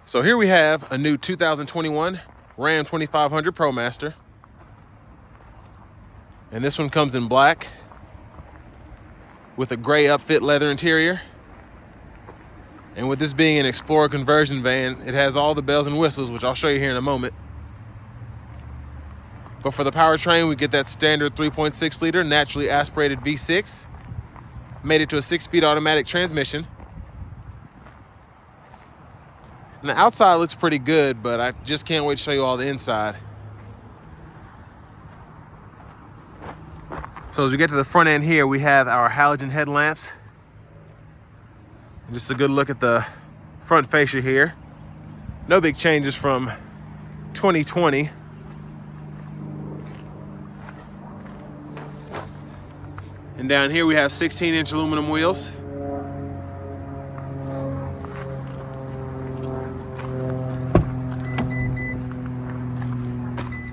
So here we have a new 2021 Ram 2500 Promaster. And this one comes in black with a gray upfit leather interior. And with this being an Explorer conversion van, it has all the bells and whistles, which I'll show you here in a moment. But for the powertrain, we get that standard 3.6 liter naturally aspirated V6. Made it to a 6-speed automatic transmission. And the outside looks pretty good, but I just can't wait to show you all the inside. So as we get to the front end here, we have our halogen headlamps. Just a good look at the front fascia here. No big changes from 2020. And down here we have 16-inch aluminum wheels.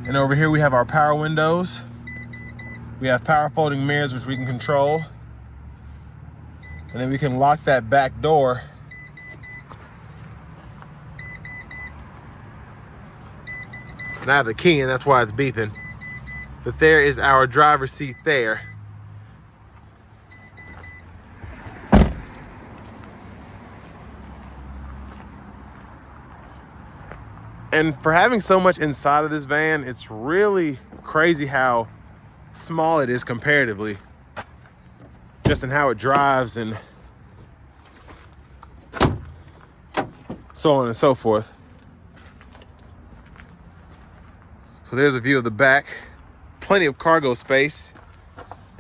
And over here we have our power windows. We have power folding mirrors, which we can control. And then we can lock that back door. And I have the key, and that's why it's beeping. But there is our driver's seat there. And for having so much inside of this van, it's really crazy how small it is comparatively. Just in how it drives and so on and so forth. So there's a view of the back. Plenty of cargo space.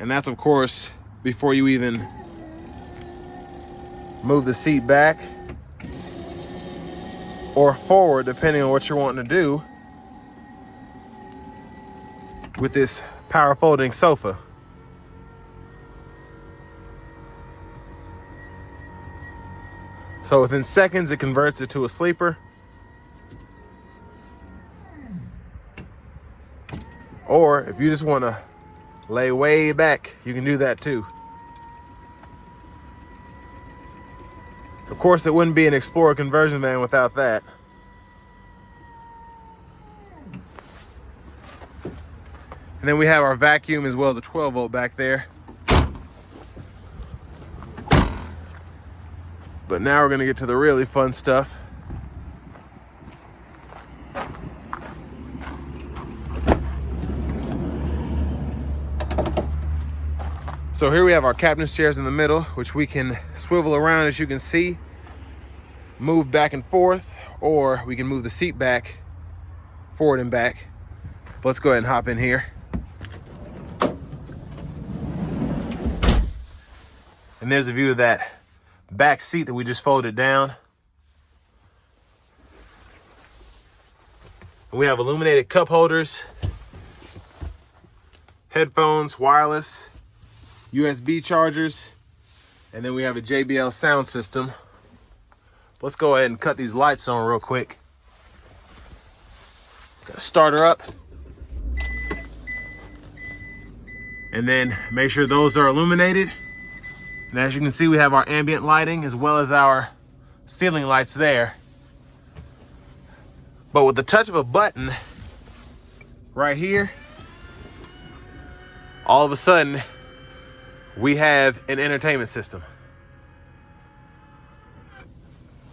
And that's, of course, before you even move the seat back or forward, depending on what you're wanting to do with this power folding sofa. So within seconds, it converts it to a sleeper. Or if you just want to lay way back, you can do that too. Of course, it wouldn't be an Explorer conversion van without that. And then we have our vacuum as well as a 12-volt back there. But now we're gonna get to the really fun stuff. So here we have our captain's chairs in the middle, which we can swivel around, as you can see, move back and forth, or we can move the seat back, forward and back. But let's go ahead and hop in here. And there's a view of that back seat that we just folded down. And we have illuminated cup holders, headphones, wireless, USB chargers, and then we have a JBL sound system. Let's go ahead and cut these lights on real quick. Gotta start her up. And then make sure those are illuminated. And as you can see, we have our ambient lighting as well as our ceiling lights there. But with the touch of a button right here, all of a sudden, we have an entertainment system.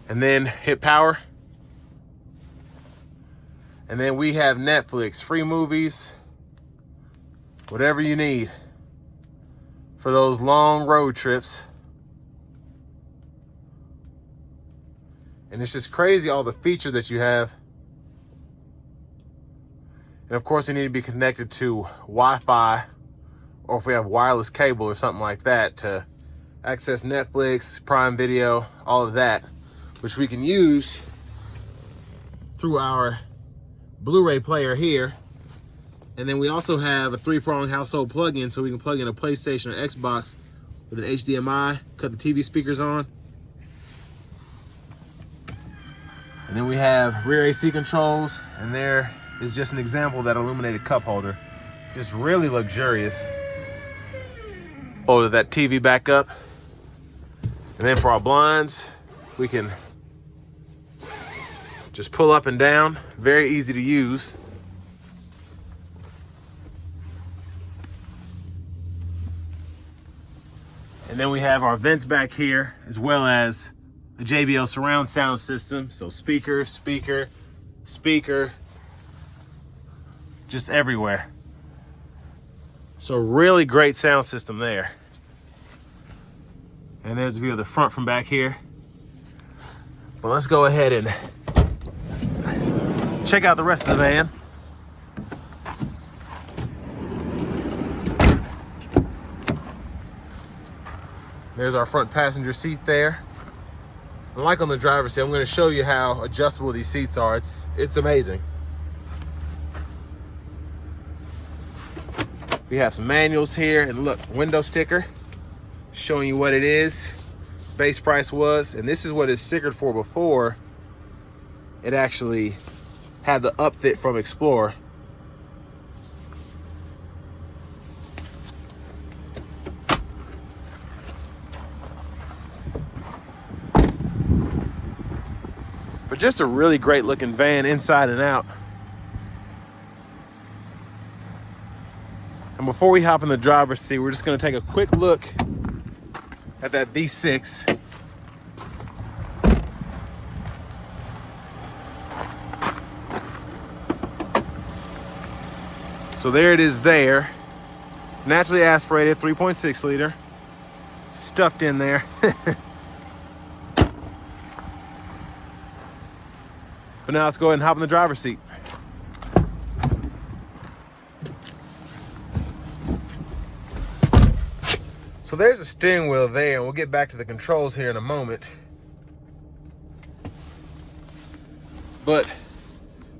And then hit power. And then we have Netflix, free movies, whatever you need for those long road trips. And it's just crazy all the features that you have. And of course, you need to be connected to Wi-Fi, or if we have wireless cable or something like that to access Netflix, Prime Video, all of that, which we can use through our Blu-ray player here. And then we also have a 3-prong household plug-in, so we can plug in a PlayStation or Xbox with an HDMI, cut the TV speakers on. And then we have rear AC controls, and there is just an example of that illuminated cup holder. Just really luxurious. Folded that TV back up. And then for our blinds, we can Just pull up and down, very easy to use. And then we have our vents back here, as well as the JBL surround sound system. So speaker, speaker, speaker, just everywhere. So really great sound system there. And there's a view of the front from back here. But let's go ahead and check out the rest of the van. There's our front passenger seat there. And like on the driver's seat, I'm going to show you how adjustable these seats are. It's amazing. We have some manuals here, and look, window sticker showing you what it is, base price was, and this is what it's stickered for before it actually had the upfit from Explorer. But just a really great looking van inside and out. And before we hop in the driver's seat, we're just gonna take a quick look at that V6. So there it is there. Naturally aspirated, 3.6 liter. Stuffed in there. But now let's go ahead and hop in the driver's seat. So there's a steering wheel there, and we'll get back to the controls here in a moment. But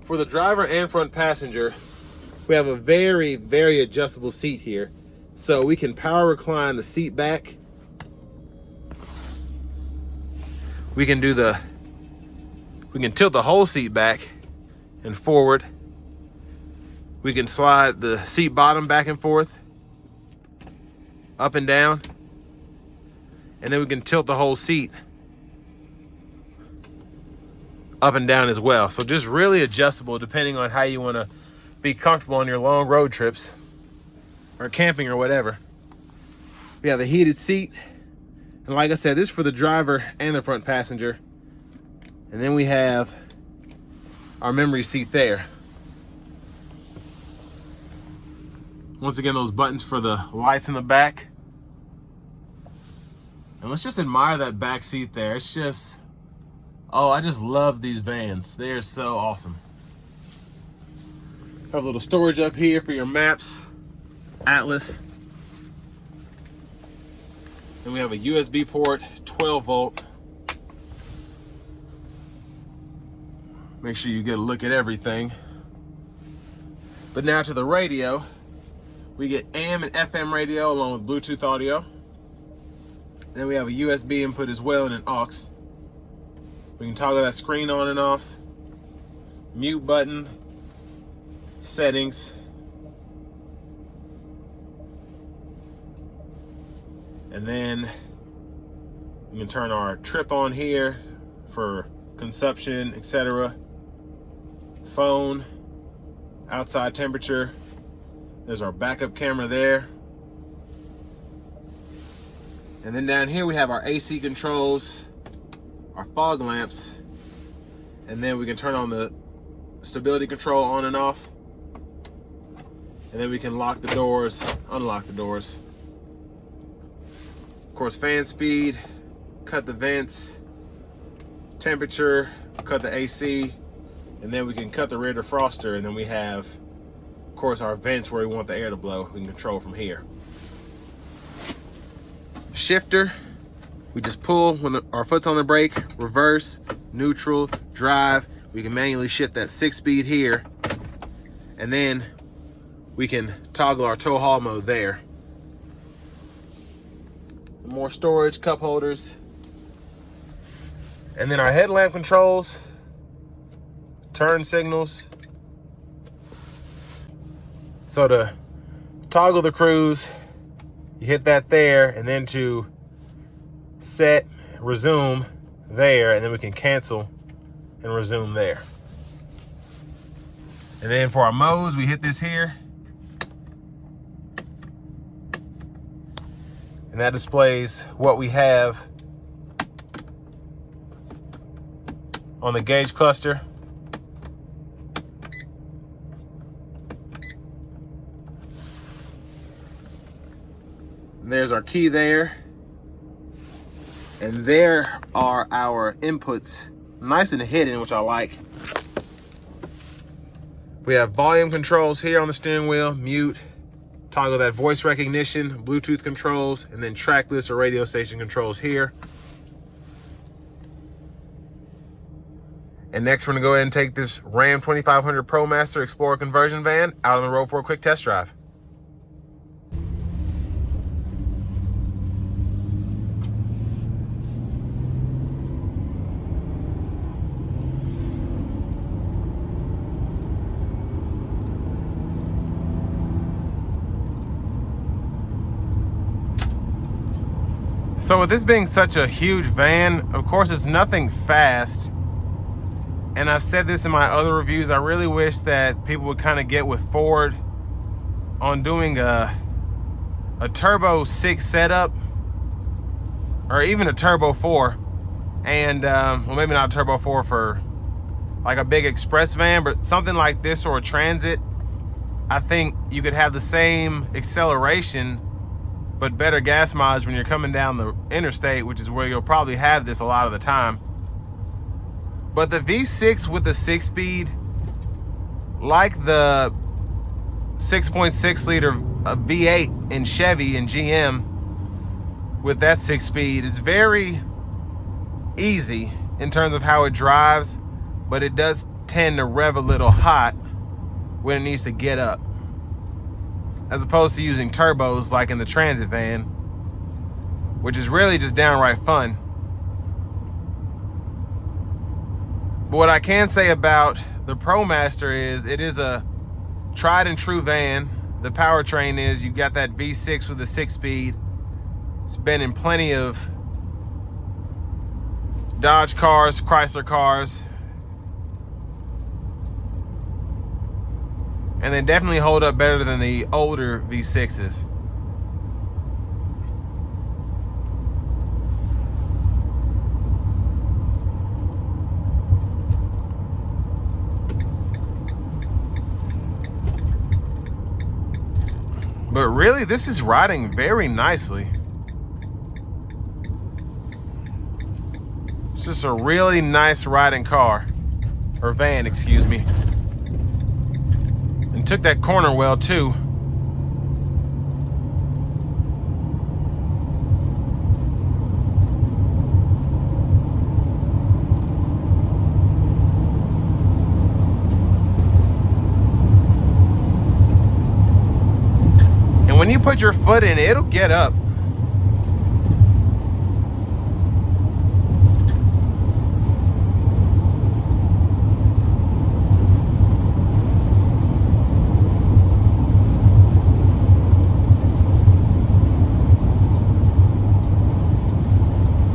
for the driver and front passenger, we have a very, very adjustable seat here. So we can power recline the seat back. We can tilt the whole seat back and forward. We can slide the seat bottom back and forth, up and down, and then we can tilt the whole seat up and down as well. So just really adjustable depending on how you want to be comfortable on your long road trips or camping or whatever. We have a heated seat, and like I said, this is for the driver and the front passenger. And then we have our memory seat there. Once again, those buttons for the lights in the back. And let's just admire that back seat there. It's just, oh, I just love these vans. They're so awesome. Have a little storage up here for your maps, atlas. Then we have a USB port, 12 volt. Make sure you get a look at everything. But now to the radio. We get AM and FM radio along with Bluetooth audio. Then we have a USB input as well and an aux. We can toggle that screen on and off. Mute button, settings. And then we can turn our trip on here for consumption, etc. Phone, outside temperature. There's our backup camera there. And then down here we have our AC controls, our fog lamps, and then we can turn on the stability control on and off. And then we can lock the doors, unlock the doors. Of course, fan speed, cut the vents, temperature, cut the AC, and then we can cut the rear defroster, and then we have, of course, our vents where we want the air to blow. We can control from here. Shifter, we just pull when our foot's on the brake, reverse, neutral, drive. We can manually shift that 6-speed here, and then we can toggle our tow haul mode there. More storage, cup holders, and then our headlamp controls, turn signals. So to toggle the cruise, you hit that there, and then to set, resume there, and then we can cancel and resume there. And then for our modes, we hit this here. And that displays what we have on the gauge cluster. And there's our key there. And there are our inputs, nice and hidden, which I like. We have volume controls here on the steering wheel, mute, toggle that voice recognition, Bluetooth controls, and then track list or radio station controls here. And next we're gonna go ahead and take this Ram 2500 ProMaster Explorer conversion van out on the road for a quick test drive. So with this being such a huge van, of course it's nothing fast. And I've said this in my other reviews, I really wish that people would kind of get with Ford on doing a turbo 6 setup, or even a turbo 4. And well, maybe not a turbo 4 for like a big express van, but something like this or a Transit. I think you could have the same acceleration but better gas mileage when you're coming down the interstate, which is where you'll probably have this a lot of the time. But the V6 with the 6-speed, like the 6.6 liter V8 in Chevy and GM with that 6-speed, it's very easy in terms of how it drives, but it does tend to rev a little hot when it needs to get up, as opposed to using turbos like in the Transit van, which is really just downright fun. But what I can say about the ProMaster is it is a tried and true van. The powertrain is, you've got that V6 with a 6-speed. It's been in plenty of Dodge cars, Chrysler cars, and they definitely hold up better than the older V6s. But really, this is riding very nicely. It's just a really nice riding car, or van, excuse me. And took that corner well too. And when you put your foot in it, it'll get up.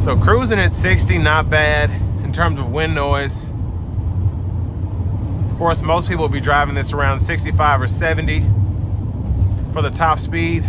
So cruising at 60, not bad in terms of wind noise. Of course, most people will be driving this around 65 or 70 for the top speed.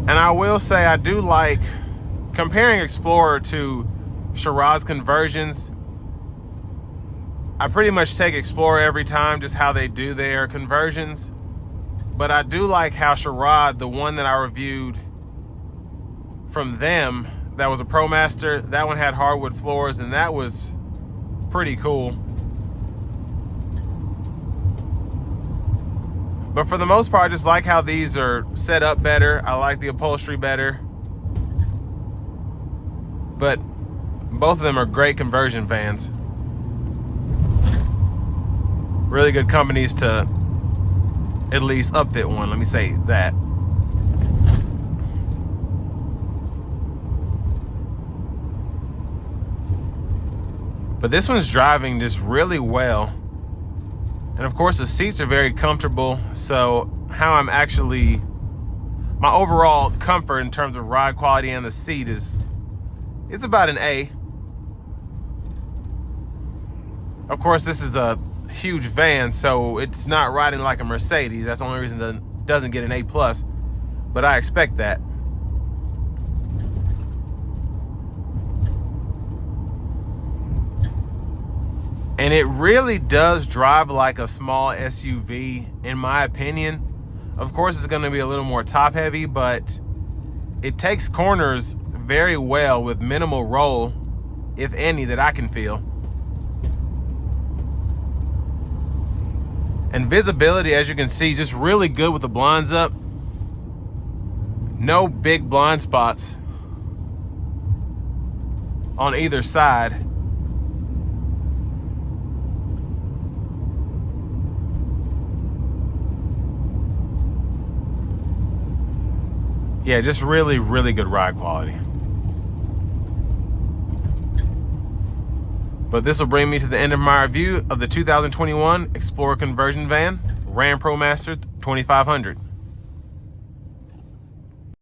And I will say I do like comparing Explorer to Charad's conversions. I pretty much take Explorer every time, just how they do their conversions. But I do like how Charad, the one that I reviewed from them, that was a ProMaster, that one had hardwood floors, and that was pretty cool. But for the most part, I just like how these are set up better. I like the upholstery better. But both of them are great conversion vans. Really good companies to at least upfit one, let me say that. But this one's driving just really well. And of course the seats are very comfortable. So how I'm actually, my overall comfort in terms of ride quality and the seat is, it's about an A. Of course, this is a huge van, so it's not riding like a Mercedes. That's the only reason it doesn't get an A+, but I expect that. And it really does drive like a small SUV, in my opinion. Of course, it's gonna be a little more top heavy, but it takes corners very well with minimal roll, if any, that I can feel. And visibility, as you can see, just really good with the blinds up. No big blind spots on either side. Yeah, just really, really good ride quality. But this will bring me to the end of my review of the 2021 Explorer conversion van, Ram Promaster 2500.